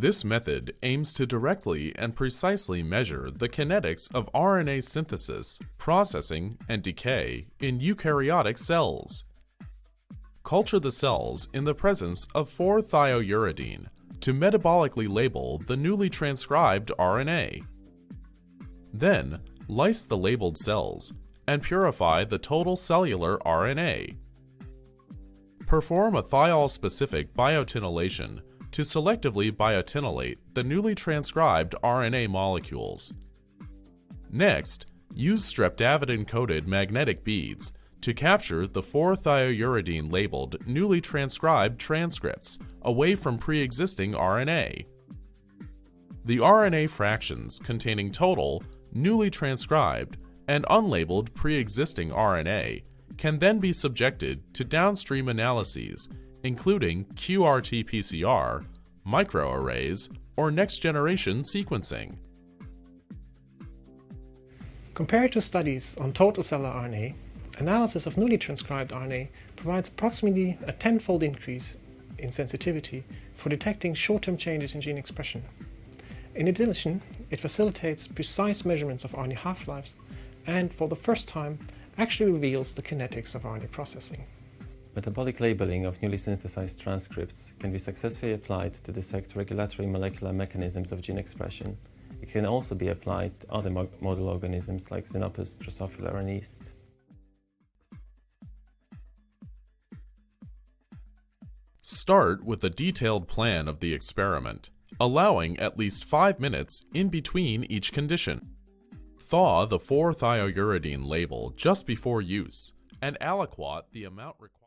This method aims to directly and precisely measure the kinetics of RNA synthesis, processing, and decay in eukaryotic cells. Culture the cells in the presence of 4-thiouridine to metabolically label the newly transcribed RNA. Then, lyse the labeled cells and purify the total cellular RNA. Perform a thiol-specific biotinylation to selectively biotinylate the newly transcribed RNA molecules. Next, use streptavidin-coated magnetic beads to capture the 4-thiouridine labeled newly transcribed transcripts away from pre-existing RNA. The RNA fractions containing total, newly transcribed, and unlabeled pre-existing RNA can then be subjected to downstream analyses, including qRT-PCR, microarrays, or next-generation sequencing. Compared to studies on total cellular RNA, analysis of newly transcribed RNA provides approximately a 10-fold increase in sensitivity for detecting short-term changes in gene expression. In addition, it facilitates precise measurements of RNA half-lives and, for the first time, actually reveals the kinetics of RNA processing. Metabolic labeling of newly synthesized transcripts can be successfully applied to dissect regulatory molecular mechanisms of gene expression. It can also be applied to other model organisms like Xenopus, Drosophila, and yeast. Start with a detailed plan of the experiment, allowing at least 5 minutes in between each condition. Thaw the 4-thiouridine label just before use and aliquot the amount required.